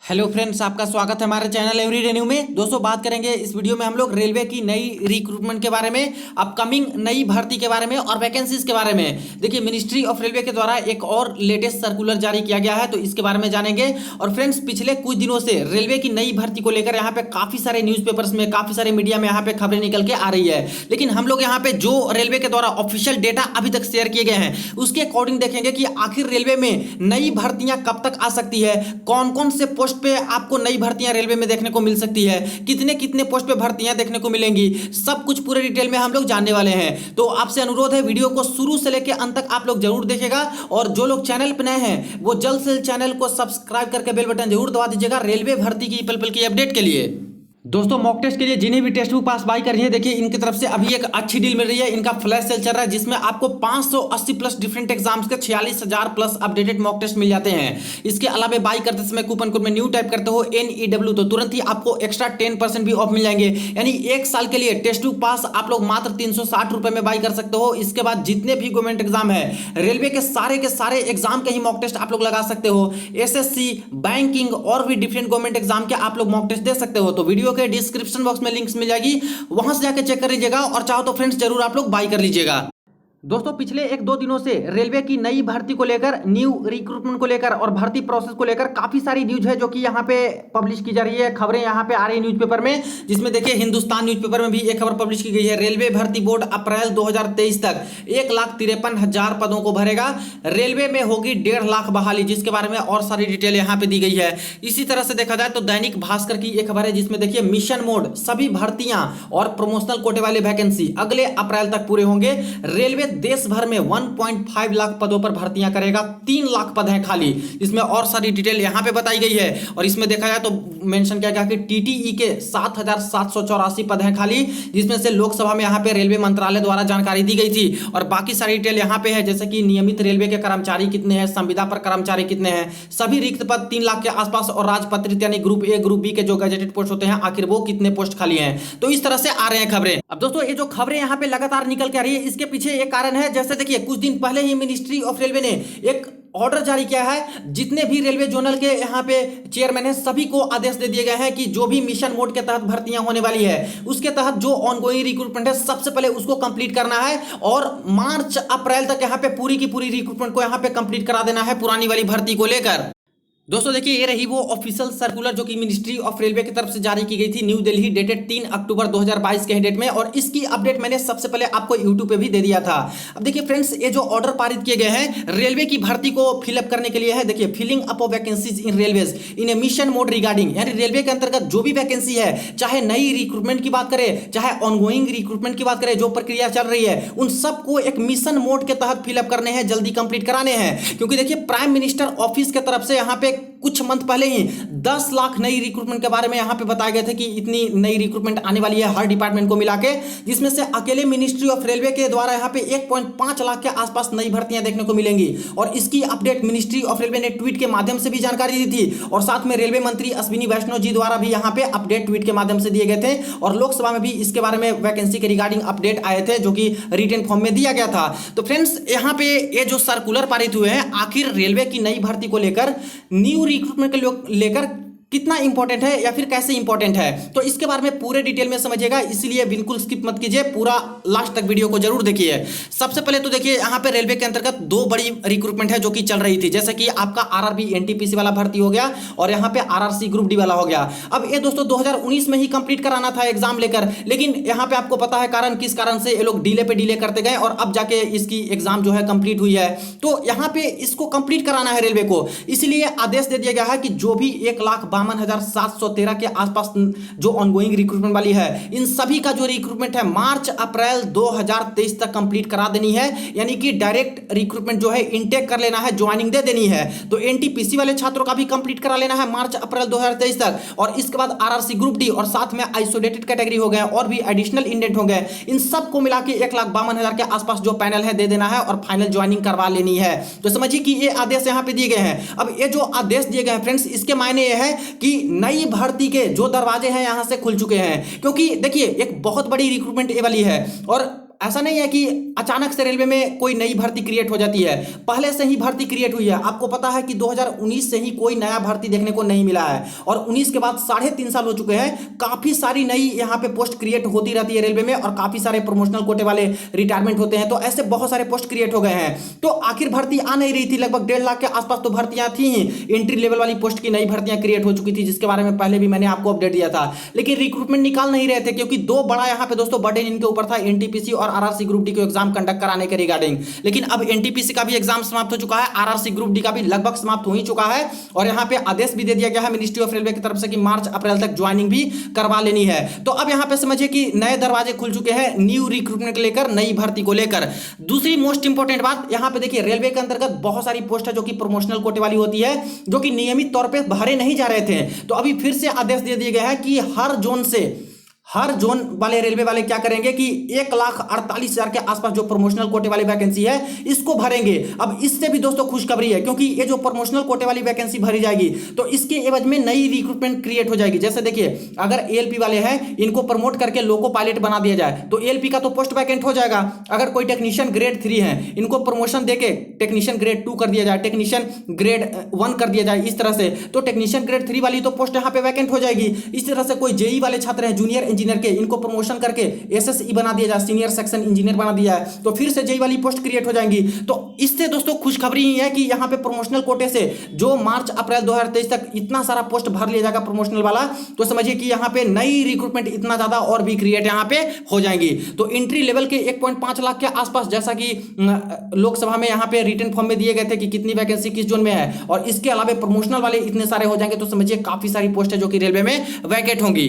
Hello friends, आपका स्वागत है हमारे चैनल एवरीडे न्यू में। दोस्तों, बात करेंगे इस वीडियो में हम लोग रेलवे की नई रिक्रूटमेंट के बारे में, अपकमिंग नई भर्ती के बारे में और वैकेंसीज के बारे में। देखिए, मिनिस्ट्री ऑफ रेलवे के द्वारा एक और लेटेस्ट सर्कुलर जारी किया गया है, तो इसके बारे में जानेंगे। और फ्रेंड्स, पिछले कुछ दिनों से रेलवे की नई भर्ती को लेकर यहाँ पे काफी सारे न्यूज़पेपर्स में, काफी सारे मीडिया में यहाँ पे खबरें निकल के आ रही है। लेकिन हम लोग यहाँ पे जो रेलवे के द्वारा ऑफिशियल डेटा अभी तक शेयर किए गए हैं, उसके अकॉर्डिंग देखेंगे कि आखिर रेलवे में नई भर्तियां कब तक आ सकती है, कौन कौन से पोस्ट पे आपको नई भर्तियां रेलवे में देखने को मिल सकती है, कितने कितने पोस्ट पे भर्तियां देखने को मिलेंगी, सब कुछ पूरे डिटेल में हम लोग जानने वाले हैं। तो आपसे अनुरोध है, वीडियो को शुरू से लेकर अंत तक आप लोग जरूर देखेगा। और जो लोग चैनल पर नए हैं वो जल्द से जल्द चैनल को सब्सक्राइब करके बेल बटन जरूर दबा दीजिएगा रेलवे भर्ती की पल पल की अपडेट के लिए। दोस्तों, मॉक टेस्ट के लिए जिन्हें भी टेक्स्ट बुक पास बाई कर रही है, देखिए इनकी तरफ से अभी एक अच्छी डील मिल रही है। इनका फ्लैश सेल चल रहा है जिसमें आपको 580 प्लस डिफरेंट एग्जाम्स के 46,000 प्लस अपडेटेड मॉक टेस्ट मिल जाते हैं। इसके अलावा बाई करते समय कूपन कोड में न्यू टाइप करते हो NEW, तो तुरंत ही आपको एक्स्ट्रा 10% भी ऑफ मिल जाएंगे। यानी एक साल के लिए टेक्स्ट बुक पास आप लोग मात्र 360 रुपए में बाई कर सकते हो। इसके बाद जितने भी गवर्नमेंट एग्जाम है, रेलवे के सारे एग्जाम के ही मॉक टेस्ट आप लोग लगा सकते हो। SSC, बैंकिंग और भी डिफरेंट गवर्नमेंट एग्जाम के आप लोग मॉक टेस्ट दे सकते हो। तो वीडियो के डिस्क्रिप्शन बॉक्स में लिंक्स मिल जाएगी, वहां से जाकर चेक कर लीजिएगा। और चाहो तो फ्रेंड्स जरूर आप लोग बाई कर लीजिएगा। दोस्तों, पिछले एक दो दिनों से रेलवे की नई भर्ती को लेकर, न्यू रिक्रूटमेंट को लेकर और भर्ती प्रोसेस को लेकर काफी सारी न्यूज है जो कि यहाँ पे पब्लिश की जा रही है। खबरें यहाँ पे आ रही है न्यूज़पेपर में, जिसमें देखिए हिंदुस्तान न्यूज़पेपर में भी एक खबर पब्लिश की गई है। रेलवे भर्ती बोर्ड अप्रैल 2023 तक 1,53,000 पदों को भरेगा। रेलवे में होगी 1.5 लाख बहाली, जिसके बारे में और सारी डिटेल यहाँ पे दी गई है। इसी तरह से देखा जाए तो दैनिक भास्कर की एक खबर है जिसमें देखिए मिशन मोड, सभी भर्तियां और प्रमोशनल कोटे वाले वैकेंसी अगले अप्रैल तक पूरे होंगे। रेलवे देश भर में 1.5 लाख पदों पर भर्तियां करेगा। 3 लाख पद हैं खाली, इसमें और सारी डिटेल यहां पे बताई गई है। और इसमें देखा जाए तो मेंशन किया गया कि TTE के 7,784 पद हैं खाली, जिसमें से लोकसभा में यहां पे रेलवे मंत्रालय द्वारा जानकारी दी गई थी। और बाकी सारी डिटेल यहां पे है, जैसे कि नियमित रेलवे के कर्मचारी कितने हैं, संविदा पर कर्मचारी कितने हैं, सभी रिक्त पद 3 लाख के आसपास, और राजपत्रित यानी ग्रुप ए ग्रुप बी के जो गजेटेड पोस्ट होते हैं, आखिर वो कितने पोस्ट खाली हैं। तो इस तरह से आ रहे हैं खबरें। अब दोस्तों, ये जो खबरें यहां पे लगातार निकल के आ रही है, इसके पीछे एक कारण है। जैसे देखिए, कुछ दिन पहले ही मिनिस्ट्री ऑफ रेलवे ने एक ऑर्डर जारी किया है। जितने भी रेलवे जोनल के यहाँ पे चेयरमैन हैं, सभी को आदेश दे दिए गए हैं कि जो भी मिशन मोड के तहत भर्तियां होने वाली है, उसके तहत जो ऑनगोइंग रिक्रूटमेंट है, सबसे पहले उसको कंप्लीट करना है। और मार्च अप्रैल तक यहाँ पे पूरी की पूरी रिक्रूटमेंट को यहाँ पे कंप्लीट करा देना है पुरानी वाली भर्ती को लेकर। दोस्तों देखिए, ये रही वो ऑफिशियल सर्कुलर जो कि मिनिस्ट्री ऑफ रेलवे की तरफ से जारी की गई थी, न्यू दिल्ली, डेटेड 3 अक्टूबर 2022 के डेट में। और इसकी अपडेट मैंने सबसे पहले आपको यूट्यूब पे भी दे दिया था। अब देखिए फ्रेंड्स, ये जो ऑर्डर पारित किए गए हैं रेलवे की भर्ती को फिलअप करने के लिए है। देखिए, filling up of vacancies in railways in a mission mode regarding, यानी रेलवे के अंतर्गत जो भी वैकेंसी है, चाहे नई रिक्रूटमेंट की बात करें, चाहे ऑनगोइंग रिक्रूटमेंट की बात करें, जो प्रक्रिया चल रही है, उन सबको एक मिशन मोड के तहत फिलअप करने हैं, जल्दी कंप्लीट कराने हैं। क्योंकि देखिए, प्राइम मिनिस्टर ऑफिस के तरफ से यहाँ पे कुछ मंथ पहले ही 10 लाख नई रिक्रूटमेंट के बारे में यहां पे बताए गए थे कि इतनी नई रिक्रूटमेंट आने वाली है हर डिपार्टमेंट को मिला के, जिसमें से अकेले मिनिस्ट्री ऑफ रेलवे के द्वारा यहां पे 1.5 लाख के आसपास नई भर्तियां देखने को मिलेंगी। और इसकी अपडेट मिनिस्ट्री ऑफ रेलवे ने ट्वीट के माध्यम से भी जानकारी दी थी। और साथ में रेलवे मंत्री अश्विनी वैष्णव जी द्वारा भी यहां पे अपडेट ट्वीट के माध्यम से दिए गए थे। और लोकसभा में भी इसके बारे में वैकेंसी के रिगार्डिंग अपडेट आए थे, जो कि रिटन फॉर्म में दिया गया था। तो फ्रेंड्स, यहां पे ये जो सर्कुलर पारित हुए हैं, आखिर रेलवे की नई भर्ती को लेकर, न्यू रिक्रूटमेंट के लेकर कितना इंपॉर्टेंट है या फिर कैसे इंपॉर्टेंट है, तो इसके बारे में पूरे डिटेल में समझिएगा। इसलिए बिल्कुल स्किप मत कीजिए, पूरा लास्ट तक वीडियो को जरूर देखिए। सबसे पहले तो देखिए, यहां पे रेलवे के अंतर्गत 2 बड़ी रिक्रूटमेंट है जो कि चल रही थी, जैसे कि आपका RRB NTPC वाला भर्ती हो गया और यहां पे RRC ग्रुप डी वाला हो गया। अब ये दोस्तों 2019 में ही कंप्लीट कराना था एग्जाम लेकर, लेकिन यहां पे आपको पता है कारण, किस कारण से ये लोग डिले पे डिले करते गए और अब जाके इसकी एग्जाम जो है कंप्लीट हुई है। तो यहां पे इसको कंप्लीट कराना है रेलवे को, इसलिए आदेश दे दिया गया है कि जो भी 1,52,713 के आसपास जो ऑनगोइंग रिक्रूटमेंट वाली है, इन सभी का जो रिक्रूटमेंट है मार्च अप्रैल 2023 तक कंप्लीट करा देनी है। यानी कि डायरेक्ट रिक्रूटमेंट जो है इनटेक कर लेना है, ज्वाइनिंग दे देनी है। तो NTPC वाले छात्रों का भी कंप्लीट करा लेना है मार्च अप्रैल 2023 तक। और इसके बाद RRC ग्रुप डी और साथ में आइसोलेटेड कैटेगरी हो गए और भी एडिशनल इंडेंट हो गए, इन सबको मिला के 1,52,000 के आसपास जो पैनल है दे देना है और फाइनल ज्वाइनिंग करवा लेनी है। तो समझिए कि ये आदेश यहां पे दिए गए हैं। अब ये जो आदेश दिए गए हैं फ्रेंड्स, इसके मायने ये है कि नई भर्ती के जो दरवाजे हैं यहां से खुल चुके हैं। क्योंकि देखिए, एक बहुत बड़ी रिक्रूटमेंट ये वाली है और ऐसा नहीं है कि अचानक से रेलवे में कोई नई भर्ती क्रिएट हो जाती है, पहले से ही भर्ती क्रिएट हुई है। आपको पता है कि 2019 से ही कोई नया भर्ती देखने को नहीं मिला है और 19 के बाद 3.5 साल हो चुके हैं। काफी सारी नई यहाँ पे पोस्ट क्रिएट होती रहती है रेलवे में और काफी सारे प्रमोशनल कोटे वाले रिटायरमेंट होते हैं, तो ऐसे बहुत सारे पोस्ट क्रिएट हो गए हैं। तो आखिर भर्ती आ नहीं रही थी, लगभग 1.5 लाख के आसपास तो भर्तियां थी ही। एंट्री लेवल वाली पोस्ट की नई भर्तियां क्रिएट हो चुकी थी, जिसके बारे में पहले भी मैंने आपको अपडेट दिया था, लेकिन रिक्रूटमेंट निकाल नहीं रहे थे क्योंकि दो बड़ा यहाँ पे दोस्तों बर्डन इनके ऊपर था, एनटीपीसी और आरआरसी ग्रुप डी को एग्जाम कंडक्ट कराने के रिगार्डिंग। लेकिन अब एनटीपीसी का भी एग्जाम समाप्त हो चुका है, आरआरसी ग्रुप डी का भी लगभग समाप्त हो ही चुका है और यहाँ पे आदेश भी दे दिया गया है मिनिस्ट्री ऑफ रेलवे की तरफ से कि मार्च अप्रैल तक ज्वाइनिंग भी करवा लेनी है। तो अब यहाँ पे समझिए कि नए दरवाजे खुल चुके हैं न्यू रिक्रूटमेंट को लेकर, नई भर्ती को लेकर। दूसरी मोस्ट इंपोर्टेंट बात यहाँ पे देखिए, रेलवे के अंतर्गत बहुत सारी पोस्ट है जो कि प्रमोशनल कोटे वाली होती है, जो कि नियमित तौर पे भरे नहीं जा रहे थे। तो अभी फिर से आदेश दे दिए गए हैं कि हर जोन वाले रेलवे वाले क्या करेंगे कि 1,48,000 के आसपास जो प्रमोशनल कोटे वाली वैकेंसी है इसको भरेंगे। अब इससे भी दोस्तों खुशखबरी है, क्योंकि ये जो प्रमोशनल कोटे वाली वैकेंसी भरी जाएगी तो इसके एवज में नई रिक्रूटमेंट क्रिएट हो जाएगी। जैसे देखिए, अगर एएलपी वाले हैं इनको प्रमोट करके लोको पायलट बना दिया जाए तो एएलपी का तो पोस्ट वैकेंट हो जाएगा। अगर कोई टेक्नीशियन ग्रेड 3 है, इनको प्रमोशन देके टेक्नीशियन ग्रेड 2 कर दिया जाए, टेक्नीशियन ग्रेड 1 कर दिया जाए, इस तरह से तो टेक्नीशियन ग्रेड 3 वाली तो पोस्ट यहाँ पे वैकेंट हो जाएगी। इस तरह से कोई जेई वाले छात्र हैं जूनियर इंजीनियर के, इनको प्रमोशन करके एसएसई बना दिया जाए, सीनियर सेक्शन इंजीनियर बना दिया है, तो फिर से जेई वाली पोस्ट क्रिएट हो जाएंगी। तो इससे दोस्तों खुशखबरी ही है कि यहाँ पे प्रमोशनल कोटे से जो मार्च अप्रैल 2023 तक इतना सारा पोस्ट भर लिया जाएगा प्रमोशनल वाला, तो समझिए कि यहाँ पे नई रिक्रूटमेंट इतना ज्यादा और भी क्रिएट यहाँ पे हो जाएंगी। तो एंट्री लेवल के 1.5 लाख के आसपास, जैसा कि लोकसभा में यहाँ पे रिटन फॉर्म में दिए गए थे कि कितनी वैकेंसी किस जोन में है, और इसके अलावा प्रमोशनल वाले इतने सारे हो जाएंगे, तो समझिए काफी सारी पोस्ट है जो कि रेलवे में वैकेंट होंगी।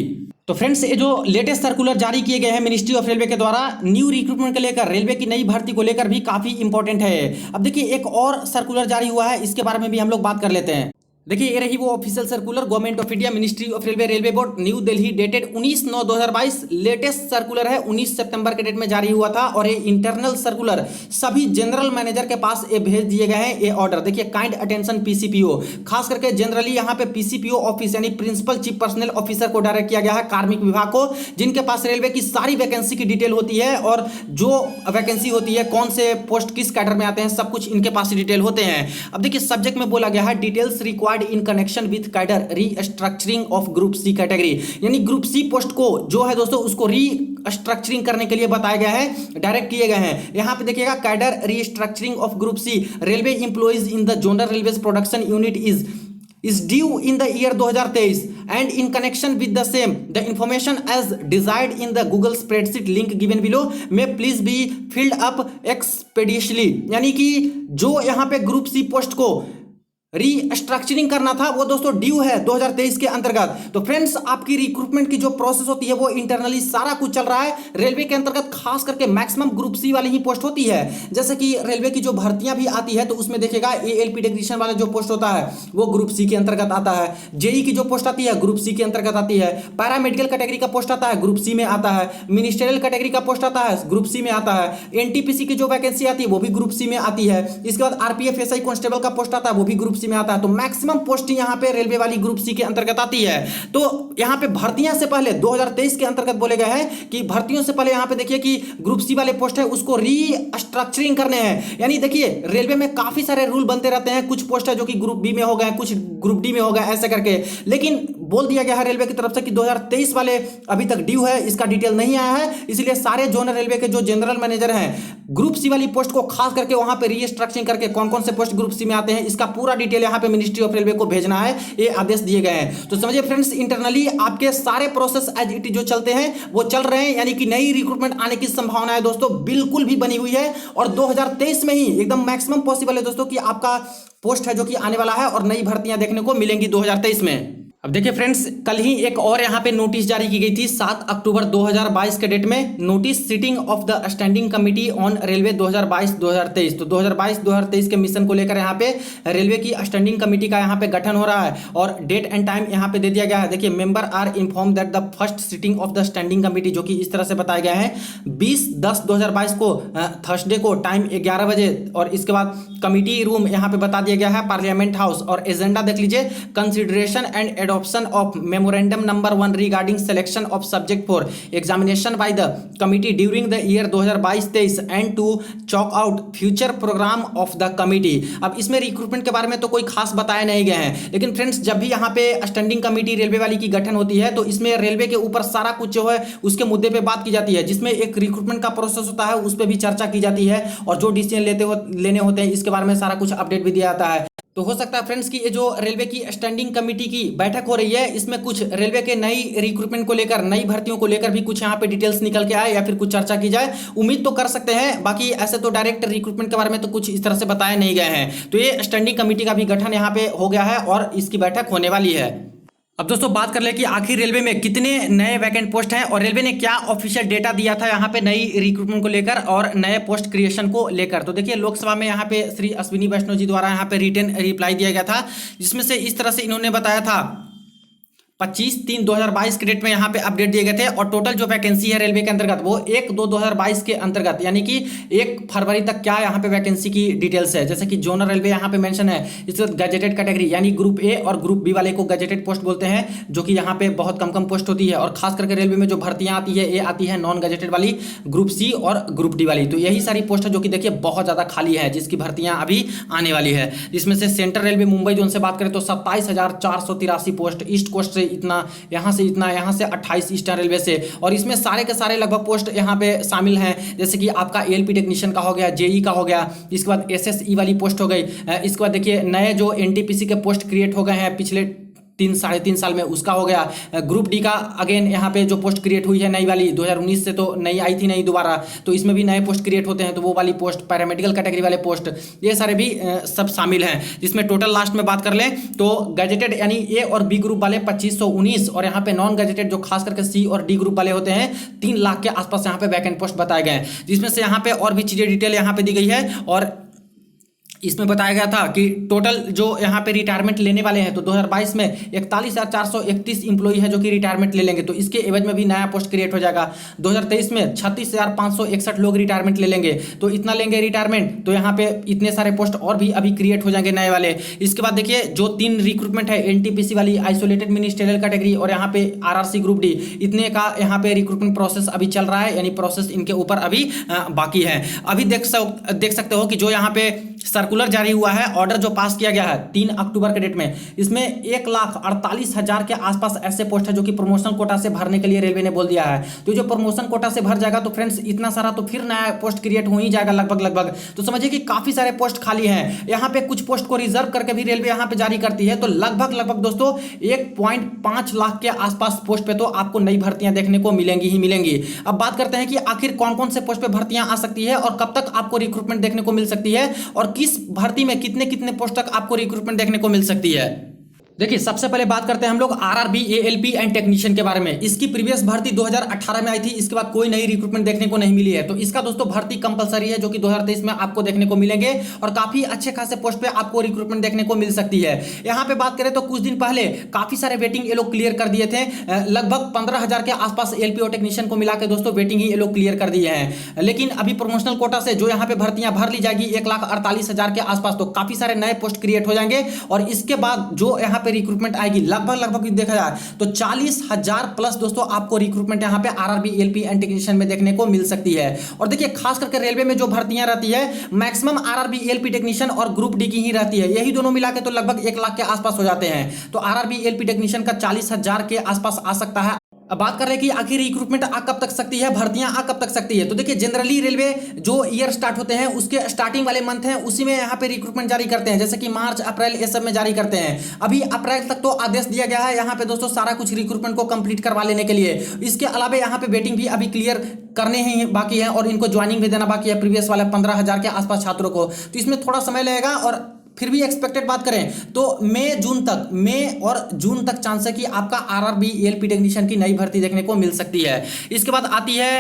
तो फ्रेंड्स, ये जो लेटेस्ट सर्कुलर जारी किए गए हैं मिनिस्ट्री ऑफ रेलवे के द्वारा न्यू रिक्रूटमेंट को लेकर, रेलवे की नई भर्ती को लेकर भी काफी इंपॉर्टेंट है। अब देखिए, एक और सर्कुलर जारी हुआ है, इसके बारे में भी हम लोग बात कर लेते हैं। देखिए, ये रही वो official circular, government of India, ministry of railway, railway board, new Delhi, dated 19/9/2022। Latest circular है, 19 सितंबर के डेट में जारी हुआ था और ये इंटरनल सर्कुलर सभी जनरल मैनेजर के पास ये भेज दिए गए हैं। ये ऑर्डर देखिए, काइंड अटेंशन पीसीपीओ, खास करके जनरली यहाँ पे पीसीपीओ ऑफिस यानी प्रिंसिपल चीफ पर्सनल ऑफिसर को डायरेक्ट किया गया है, कार्मिक विभाग को, जिनके पास रेलवे की सारी वैकेंसी की डिटेल होती है और जो वैकेंसी होती है, कौन से पोस्ट किस कैडर में आते हैं, सब कुछ इनके पास डिटेल होते हैं। अब देखिए, सब्जेक्ट में बोला गया है details required in connection with cadre restructuring of group C category, यानी ग्रुप सी पोस्ट को जो है दोस्तों उसको रीस्ट्रक्चरिंग करने के लिए बताया गया है, डायरेक्ट किए गए हैं। यहां पे देखिएगा, cadre restructuring of group C railway employees in the zonal railway production unit is due in the year 2023 and in connection with the same the information as desired in the Google spreadsheet link given below may please be filled up expeditiously, यानी कि जो यहाँ पे group C post को restructuring करना था वो दोस्तों ड्यू है 2023 के अंतर्गत। तो फ्रेंड्स, आपकी रिक्रूटमेंट की जो प्रोसेस होती है वो इंटरनली सारा कुछ चल रहा है रेलवे के अंतर्गत, खास करके मैक्सिमम ग्रुप सी वाली ही पोस्ट होती है। जैसे कि रेलवे की जो भर्तियां भी आती है तो उसमें देखिएगा, एएलपी टेक्नीशियन वाला जो पोस्ट होता है वो ग्रुप सी के अंतर्गत आता है, जेई की जो पोस्ट आती है ग्रुप सी के अंतर्गत आती है, पैरामेडिकल कैटेगरी का पोस्ट आता है ग्रुप सी में आता है, मिनिस्टरियल कैटेगरी का पोस्ट आता है ग्रुप सी में आता है, एनटीपीसी की जो वैकेंसी आती है वो भी ग्रुप सी में आती है, इसके बाद आरपीएफ एसआई कांस्टेबल का पोस्ट आता है वो भी ग्रुप में आता है। तो मैक्सिमम पोस्टिंग यहां पे रेलवे वाली ग्रुप सी के अंतर्गत आती है। तो यहां पे भर्तियां से पहले 2023 के अंतर्गत बोले गए हैं कि भर्तियों से पहले यहां पे देखिए कि ग्रुप सी वाले पोस्ट है उसको रीस्ट्रक्चरिंग करने हैं। यानी देखिए, रेलवे में काफी सारे रूल बनते रहते हैं, कुछ पोस्ट है जो कि ग्रुप बी में हो गए, कुछ ग्रुप डी में हो गए, ऐसे करके। लेकिन बोल दिया गया है रेलवे की तरफ से कि 2023 वाले अभी तक ड्यू है, इसका डिटेल नहीं आया है, इसलिए सारे जोनल रेलवे के जो जनरल मैनेजर हैं ग्रुप सी वाली पोस्ट को खास करके वहां पे रीस्ट्रक्चरिंग करके कौन कौन से पोस्ट ग्रुप सी में आते हैं इसका पूरा डिटेल यहां पे मिनिस्ट्री ऑफ रेलवे को भेजना है, ये आदेश दिए गए हैं। तो समझिए फ्रेंड्स, इंटरनली आपके सारे प्रोसेस एज इट जो चलते हैं वो चल रहे हैं, यानी कि नई रिक्रूटमेंट आने की संभावना है दोस्तों बिल्कुल भी बनी हुई है और 2023 में ही एकदम मैक्सिमम पॉसिबल है दोस्तों कि आपका पोस्ट है जो कि आने वाला है और नई भर्तियां देखने को मिलेंगी 2023 में। अब देखिए फ्रेंड्स, कल ही एक और यहाँ पे नोटिस जारी की गई थी 7 अक्टूबर 2022 के डेट में, notice sitting of the standing committee on railway 2022-2023। तो 2022-2023 के मिशन को लेकर यहाँ पे रेलवे की स्टैंडिंग कमेटी का यहाँ पे गठन हो रहा है और डेट एंड टाइम यहाँ पे दे दिया गया है। देखिए, member are inform that the first sitting of the standing committee, जो कि इस तरह से बताया गया है 20/10/2022 को थर्सडे को टाइम 11 बजे, और इसके बाद कमेटी रूम यहाँ पे बता दिया गया है पार्लियामेंट हाउस, और एजेंडा देख लीजिए, consideration and adoption of memorandum number 1 regarding selection of subject for examination by the committee during the year 2022-23 and to chalk out future program of the committee। अब इसमें रिक्रूटमेंट के बारे में तो कोई खास बताया नहीं गया है, लेकिन फ्रेंड्स जब भी यहाँ पे स्टैंडिंग कमेटी रेलवे वाली की गठन होती है तो इसमें रेलवे के ऊपर सारा कुछ जो है उसके मुद्दे पे बात की जाती है, जिसमें एक रिक्रूटमेंट का प्रोसेस होता है उस पर भी चर्चा की जाती है और जो डिसीजन लेने होते हैं इसके बारे में सारा कुछ अपडेट भी दिया जाता है। तो हो सकता है फ्रेंड्स कि ये जो रेलवे की स्टैंडिंग कमेटी की बैठक हो रही है इसमें कुछ रेलवे के नई रिक्रूटमेंट को लेकर, नई भर्तियों को लेकर भी कुछ यहाँ पे डिटेल्स निकल के आए या फिर कुछ चर्चा की जाए, उम्मीद तो कर सकते हैं। बाकी ऐसे तो डायरेक्ट रिक्रूटमेंट के बारे में तो कुछ इस तरह से बताए नहीं गए हैं। तो ये स्टैंडिंग कमेटी का भी गठन यहाँ पे हो गया है और इसकी बैठक होने वाली है। अब दोस्तों बात कर ले कि आखिर रेलवे में कितने नए वैकेंट पोस्ट हैं और रेलवे ने क्या ऑफिशियल डेटा दिया था यहाँ पे नई रिक्रूटमेंट को लेकर और नए पोस्ट क्रिएशन को लेकर। तो देखिए लोकसभा में यहाँ पे श्री अश्विनी वैष्णव जी द्वारा यहाँ पे रिटन रिप्लाई दिया गया था, जिसमें से इस तरह से इन्होंने बताया था 25/3/2022 के डेट में यहाँ पे अपडेट दिए गए थे और टोटल जो वैकेंसी है रेलवे के अंतर्गत वो 1/2/2022 के अंतर्गत यानी कि 1 फरवरी तक क्या यहाँ पे वैकेंसी की डिटेल्स है। जैसे कि जोनल रेलवे यहाँ पे मेंशन है, इसके बाद गजेटेड कैटेगरी यानी ग्रुप ए और ग्रुप बी वाले को गजेटेड पोस्ट बोलते हैं, जो कि यहाँ पे बहुत कम पोस्ट होती है। और खास करके रेलवे में जो भर्तियाँ आती है ये आती है नॉन गजेटेड वाली, ग्रुप सी और ग्रुप डी वाली। तो यही सारी पोस्ट है जो कि देखिए बहुत ज़्यादा खाली है, जिसकी भर्तियाँ अभी आने वाली है। इसमें से सेंट्रल रेलवे मुंबई जोन से बात करें तो 27,483 पोस्ट, ईस्ट कोस्ट से इतना, यहाँ से इतना, यहाँ से 28 ईस्टर्न रेलवे से, और इसमें सारे के सारे लगभग पोस्ट यहाँ पे शामिल हैं। जैसे कि आपका एएलपी टेक्नीशियन का हो गया, जेई का हो गया, इसके बाद एसएसई वाली पोस्ट हो गई, इसके बाद देखिए नए जो एनटीपीसी के पोस्ट क्रिएट हो गए हैं पिछले 3-3.5 साल में, उसका हो गया। ग्रुप डी का अगेन यहाँ पे जो पोस्ट क्रिएट हुई है नई वाली 2019 से, तो नई आई थी नहीं दोबारा, तो इसमें भी नए पोस्ट क्रिएट होते हैं, तो वो वाली पोस्ट, पैरामेडिकल कैटेगरी वाले पोस्ट, ये सारे भी सब शामिल हैं। जिसमें टोटल लास्ट में बात कर लें तो गजेटेड यानी ए और बी ग्रुप वाले 2519 और यहाँ पे नॉन गजेटेड जो खास करके सी और डी ग्रुप वाले होते हैं 3 लाख के आसपास यहाँ पे वैकेंट पोस्ट बताए गए हैं। जिसमें से यहाँ पे और भी चीज़ें डिटेल यहाँ पे दी गई है और इसमें बताया गया था कि टोटल जो यहाँ पे रिटायरमेंट लेने वाले हैं तो 2022 में 41,431 इंप्लॉई है जो कि रिटायरमेंट ले लेंगे, तो इसके एवज में भी नया पोस्ट क्रिएट हो जाएगा। 2023 में 36,561 लोग रिटायरमेंट ले लेंगे, तो इतना लेंगे रिटायरमेंट, तो यहाँ पे इतने सारे पोस्ट और भी अभी क्रिएट हो जाएंगे नए वाले। इसके बाद देखिए जो 3 रिक्रूटमेंट है एनटीपीसी वाली, आइसोलेटेड मिनिस्ट्रियल कैटेगरी और यहाँ पे आरआरसी ग्रुप डी, इतने का यहाँ पे रिक्रूटमेंट प्रोसेस अभी चल रहा है, यानी प्रोसेस इनके ऊपर अभी बाकी है। अभी देख सकते हो कि जो यहाँ पे सर्कुलर जारी हुआ है, ऑर्डर जो पास किया गया है 3 अक्टूबर के डेट में, इसमें 1,48,000 के आसपास ऐसे पोस्ट है जो कि प्रमोशनल कोटा से भरने के लिए रेलवे ने बोल दिया है। तो जो प्रमोशन कोटा से भर जाएगा तो फ्रेंड्स इतना सारा तो फिर नया पोस्ट क्रिएट हो ही जाएगा लगभग। तो समझिए कि काफी सारे पोस्ट खाली हैं। यहाँ पे कुछ पोस्ट को रिजर्व करके भी रेलवे यहाँ पे जारी करती है, तो लगभग दोस्तों 1.5 लाख के आसपास पोस्ट पे तो आपको नई भर्तियां देखने को मिलेंगी ही मिलेंगी। अब बात करते हैं कि आखिर कौन कौन से पोस्ट पे भर्तियां आ सकती है और कब तक आपको रिक्रूटमेंट देखने को मिल सकती है और किस भर्ती में कितने पोस्ट तक आपको रिक्रूटमेंट देखने को मिल सकती है। देखिए सबसे पहले बात करते हैं हम लोग आरआरबी, एएलपी एंड टेक्नीशियन के बारे में। इसकी प्रीवियस भर्ती 2018 में आई थी, इसके बाद कोई नई रिक्रूटमेंट देखने को नहीं मिली है। तो इसका दोस्तों भर्ती कंपलसरी है जो कि 2023 में आपको देखने को मिलेंगे और काफी अच्छे खासे पोस्ट पे आपको रिक्रूटमेंट देखने को मिल सकती है। यहाँ पे बात करें तो कुछ दिन पहले काफी सारे वेटिंग ये लोग क्लियर कर दिए थे, लगभग 15,000 के आसपास एलपीओ टेक्नीशियन को मिला के दोस्तों वेटिंग ही ये लोग क्लियर कर दिए हैं। लेकिन अभी प्रमोशनल कोटा से जो यहाँ पे भर्तियां भर ली जाएगी 1,48,000 के आसपास, तो काफी सारे नए पोस्ट क्रिएट हो जाएंगे और इसके बाद जो यहाँ पे रिक्रूटमेंट आएगी लगभग देखा जाए तो 40,000 प्लस दोस्तों आपको रिक्रूटमेंट यहाँ पे आरआरबी, एलपी एंड टेक्नीशियन में देखने को मिल सकती है। और देखिए खास करके रेलवे में जो भर्तियां रहती है मैक्सिमम आरआरबी, एलपी टेक्नीशियन और ग्रुप डी की ही रहती है, यही दोनों मिला के तो लगभग 1 लाख के आसपास हो जाते हैं। तो आरआरबी, एलपी टेक्नीशियन का 40,000 के आसपास आ सकता है। अब बात कर रहे हैं कि आखिर रिक्रूटमेंट आ कब तक सकती है, भर्तियां आ कब तक सकती है। तो देखिए जनरली रेलवे जो ईयर स्टार्ट होते हैं उसके स्टार्टिंग वाले मंथ हैं उसी में यहाँ पे रिक्रूटमेंट जारी करते हैं, जैसे कि मार्च, अप्रैल ये सब में जारी करते हैं। अभी अप्रैल तक तो आदेश दिया गया है यहाँ पे दोस्तों सारा कुछ रिक्रूटमेंट को कंप्लीट करवा लेने के लिए। इसके अलावा यहाँ पे वेटिंग भी अभी क्लियर करने ही बाकी है और इनको ज्वाइनिंग भी देना बाकी है प्रीवियस वाले 15,000 के आसपास छात्रों को, तो इसमें थोड़ा समय लगेगा। और फिर भी एक्सपेक्टेड बात करें तो मई और जून तक चांस है कि आपका आरआरबी, एएलपी टेक्नीशियन की नई भर्ती देखने को मिल सकती है। इसके बाद आती है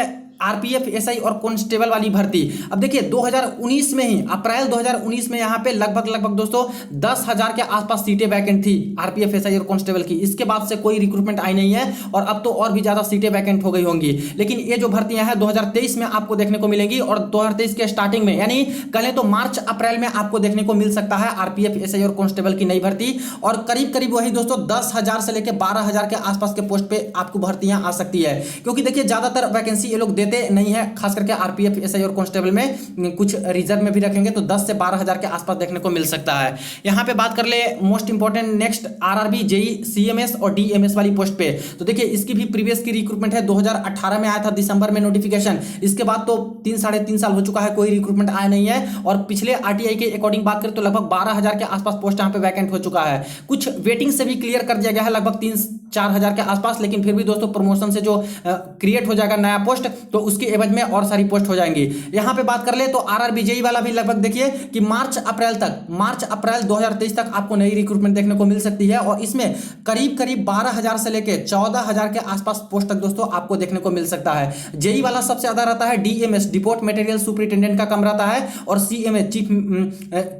आरपीएफ एसआई और कांस्टेबल वाली भर्ती। अब देखिए 2019 में ही, अप्रैल 2019 में यहाँ पे लगभग दोस्तों 10,000 के आसपास सीटें वैकेंट थी आरपीएफ एसआई और कांस्टेबल की। इसके बाद से कोई रिक्रूटमेंट आई नहीं है और अब तो और भी ज्यादा सीटें वैकेंट हो गई होंगी। लेकिन ये जो भर्तियां हैं 2023 में आपको देखने को मिलेंगी और 2023 के स्टार्टिंग में यानी कहें तो मार्च अप्रैल में आपको देखने को मिल सकता है आरपीएफ एसआई और कांस्टेबल की नई भर्ती। और करीब वही दोस्तों 10,000 से लेकर 12,000 के आसपास के पोस्ट पे आपको भर्तियां आ सकती है, क्योंकि देखिए ज्यादातर वैकेंसी ये लोग देते नहीं है, खास करके आरपीएफ एसआई और कांस्टेबल में कुछ रिजर्व में भी रखेंगे तो 10 से 12,000 के आसपास देखने को मिल सकता है। यहां पे बात कर ले most important next RRB JE CMS और डीएमएस वाली पोस्ट पे, तो देखिए इसकी भी प्रीवियस की रिक्रूटमेंट है, 2018 में आया था दिसंबर में नोटिफिकेशन। इसके बाद तो 3 साढ़े 3 साल हो चुका है, कोई रिक्रूटमेंट आया नहीं है। और पिछले आरटीआई के अकॉर्डिंग बात करें तो लगभग 12,000 के आसपास पोस्ट यहाँ पे वैकेंट हो चुका है। कुछ वेटिंग से भी क्लियर कर दिया गया है लगभग 3-4 हजार के आसपास, लेकिन फिर भी दोस्तों प्रमोशन से जो क्रिएट हो जाएगा नया पोस्ट तो उसके एवज में और सारी पोस्ट हो जाएंगी। यहां पे बात कर ले तो आरआरबी जेई वाला भी लगभग देखिए कि मार्च अप्रैल 2023 तक आपको नई रिक्रूटमेंट देखने को मिल सकती है और इसमें करीब 12,000 से लेकर 14,000 के आसपास पोस्ट तक दोस्तों आपको देखने को मिल सकता है। जेई वाला सबसे ज्यादा रहता है, डीएमएस डिपोट मटेरियल सुपरिटेंडेंट का कम रहता है और CMA chief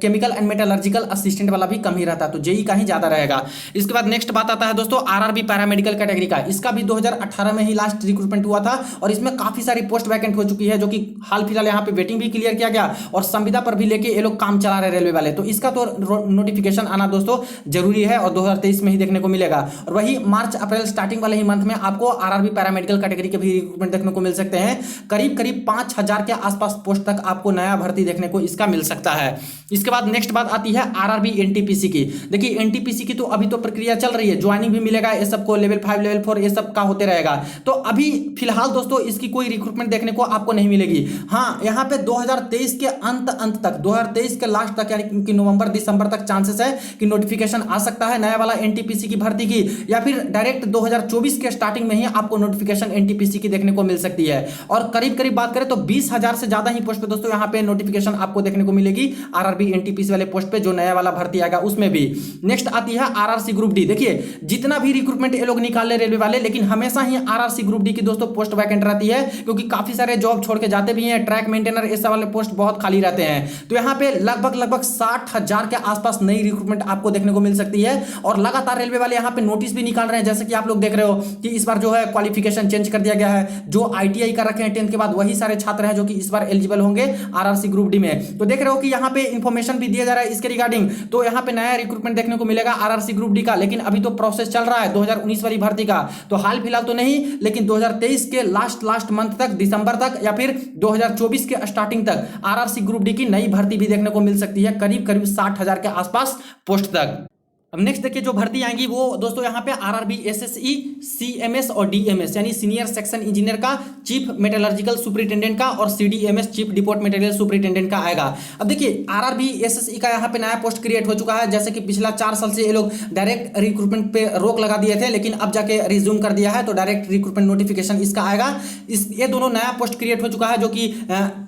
chemical and metallurgical assistant वाला भी कम ही रहता है, तो जेई का ही ज्यादा रहेगा। इसके बाद नेक्स्ट बात आता है दोस्तों आरआरबी पैरामेडिकल कैटेगरी का। इसका भी 2018 में ही लास्ट रिक्रूटमेंट हुआ था और इसमें काफी सारी पोस्ट वैकेंट हो चुकी है, जो कि हाल फिलहाल यहाँ पे वेटिंग भी क्लियर किया गया और संविदा पर भी लेके ये लोग काम चला रहे रेलवे वाले, तो इसका तो नोटिफिकेशन आना दोस्तों जरूरी है और 2023 में ही देखने को मिलेगा। और वही मार्च अप्रैल स्टार्टिंग वाले ही मंथ में आपको आरआरबी पैरामेडिकल कैटेगरी के भी रिक्रूटमेंट देखने को मिल सकते हैं। करीब 5,000 के आसपास पोस्ट तक आपको नया भर्ती देखने को इसका मिल सकता है। इसके बाद नेक्स्ट बात आती है आरआरबी एनटीपीसी की। देखिए एनटीपीसी की तो अभी तो प्रक्रिया चल रही है, ज्वाइनिंग भी मिलेगा, ये सबको लेवल 5 लेवल 4 ये सब का होते रहेगा। तो अभी फिलहाल दोस्तों इसकी कोई रिक्रूटमेंट देखने को आपको नहीं मिलेगी। हाँ, यहाँ पे 2023 के अंत तक 2023 के लास्ट तक यानी कि नवंबर दिसंबर तक चांसेस है कि नोटिफिकेशन आ सकता है नया वाला एनटीपीसी की भर्ती की, या फिर डायरेक्ट 2024 के स्टार्टिंग में ही आपको नोटिफिकेशन एनटीपीसी की देखने को मिल सकती है। और करीब बात करें तो 20,000 से ज्यादा ही पोस्ट पे दोस्तों यहाँ पे नोटिफिकेशन आपको देखने को मिलेगी आरआरबी एनटीपीसी वाले पोस्ट पे, जो नया वाला भर्ती आएगा उसमें भी। नेक्स्ट आती है आरआरसी ग्रुप डी। देखिए जितना भी रिक्रूटमेंट ये लोग निकाल ले रेलवे वाले, लेकिन हमेशा ही आरआरसी ग्रुप डी की दोस्तों पोस्ट वैकेंट रहती है, क्योंकि काफी सारे जॉब छोड़ के जाते भी हैं, ट्रैक मेंटेनर ऐसे वाले पोस्ट बहुत खाली रहते हैं। तो यहाँ पे लगभग 60,000 के आसपास नई रिक्रूटमेंट आपको देखने को मिल सकती है। और लगातार रेलवे वाले यहाँ पे नोटिस भी निकाल रहे हैं, जैसे कि आप लोग देख रहे हो कि इस बार जो है क्वालिफिकेशन चेंज कर दिया गया है। जो आईटीआई कर रखे हैं 10th के बाद वही सारे छात्र हैं जो कि इस बार एलिजिबल होंगे आरआरसी ग्रुप डी में। तो देख रहे हो कि यहाँ पे इंफॉर्मेशन भी दिया जा रहा है इसके रिगार्डिंग, तो यहाँ पे नया रिक्रूटमेंट देखने को मिलेगा आरआरसी ग्रुप डी का, लेकिन अभी तो प्रोसेस चल रहा है 2019 वाली भर्ती का। तो हाल फिलहाल तो नहीं, लेकिन 2023 के लास्ट मंथ तक, दिसंबर तक या फिर 2024 के स्टार्टिंग तक आरआरसी ग्रुप डी की नई भर्ती भी देखने को मिल सकती है, करीब 60,000 के आसपास पोस्ट तक। अब नेक्स्ट देखिए जो भर्ती आएंगी वो दोस्तों यहाँ पे आरआरबी एसएसई सीएमएस और डीएमएस यानी सीनियर सेक्शन इंजीनियर का, चीफ मेटलर्जिकल सुपरिटेंडेंट का और सीडीएमएस चीफ डिपोट मटेरियल सुपरिटेंडेंट का आएगा। अब देखिए आरआरबी एसएसई का यहाँ पे नया पोस्ट क्रिएट हो चुका है, जैसे कि पिछला 4 साल से ये लोग डायरेक्ट रिक्रूटमेंट पे रोक लगा दिए थे, लेकिन अब जाके रिज्यूम कर दिया है, तो डायरेक्ट रिक्रूटमेंट नोटिफिकेशन इसका आएगा। ये दोनों नया पोस्ट क्रिएट हो चुका है, जो कि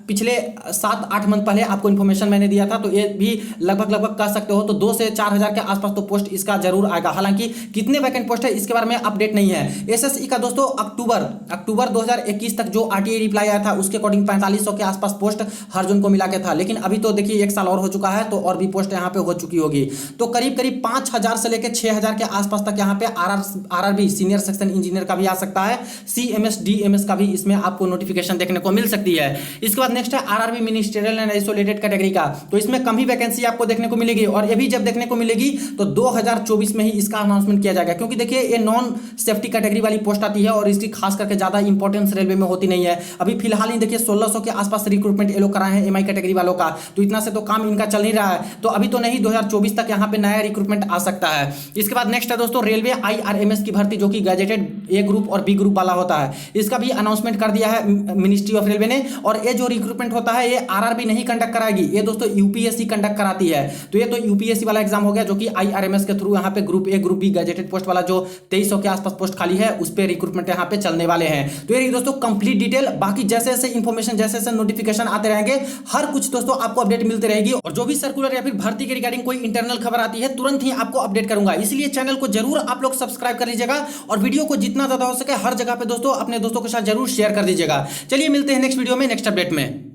पिछले 7-8 मंथ पहले आपको इन्फॉर्मेशन मैंने दिया था, तो ये भी लगभग कह सकते हो तो 2 से 4,000 के आसपास तो पोस्ट इसका जरूर आएगा। हालांकि कितने वैकेंट पोस्ट है इसके बारे में अपडेट नहीं है। एसएसई का दोस्तों अक्टूबर 2021 तक जो आरटीआई रिप्लाई आया था उसके अकॉर्डिंग 4500 के आसपास पोस्ट हर जून को मिला के था, लेकिन अभी तो देखिए 1 साल और हो चुका है, तो और भी पोस्ट यहाँ पे हो चुकी होगी। तो करीब 5,000 से लेकर 6,000 के आसपास तक यहाँ पे आरआरबी सीनियर सेक्शन इंजीनियर का भी आ सकता है, सीएमएस डीएमएस का भी इसमें आपको नोटिफिकेशन देखने को मिल सकती है। इसके बाद नेक्स्ट है RRB ministerial and isolated category का, तो इसमें कम ही वैकेंसी आपको देखने को मिलेगी, और ये भी जब देखने को मिलेगी तो 2024 में ही इसका अनाउंसमेंट किया जाएगा, क्योंकि देखिए ये नॉन सेफ्टी कैटेगरी वाली पोस्ट आती है और इसकी खास करके ज्यादा इंपॉर्टेंस रेलवे में होती नहीं है। अभी फिलहाल ही देखिए 1600 के आसपास रिक्रूटमेंट ये लोग कराए हैं एमआई कैटेगरी वालों का, तो इतना से तो काम इनका चल नहीं रहा है, तो अभी तो नहीं 2024 तक यहाँ पे नया रिक्रूटमेंट आ सकता है। इसके बाद नेक्स्ट है दोस्तों रेलवे आईआरएमएस की भर्ती, जो कि गैजेटेड ए ग्रुप और बी ग्रुप वाला होता है, इसका भी अनाउंसमेंट कर दिया है मिनिस्ट्री ऑफ रेलवे ने। और ये जो रिक्रूटमेंट होता है ये आरआरबी नहीं कंडक्ट कराएगी, ये दोस्तों यूपीएससी कंडक्ट कराती है, तो ये तो यूपीएससी वाला एग्जाम हो गया जो कि आईआरएमएस आरएमएस के थ्रू यहाँ पे group A group B gazetted post वाला जो 2300 के आसपास पोस्ट खाली है उस पर रिक्रूटमेंट यहाँ पे चलने वाले हैं। तो ये रही दोस्तों कंप्लीट डिटेल। बाकी जैसे जैसे इन्फॉर्मेशन जैसे जैसे नोटिफिकेशन आते रहेंगे हर कुछ दोस्तों आपको अपडेट मिलती रहेगी, और जो भी सर्कुलर या फिर भर्ती के रिगार्डिंग कोई इंटरनल खबर आती है तुरंत ही आपको अपडेट करूंगा। इसलिए चैनल को जरूर आप लोग सब्सक्राइब कर लीजिएगा और वीडियो को जितना ज्यादा हो सके हर जगह पे दोस्तों अपने दोस्तों के साथ जरूर शेयर कर दीजिएगा। चलिए मिलते हैं नेक्स्ट वीडियो में नेक्स्ट अपडेट में।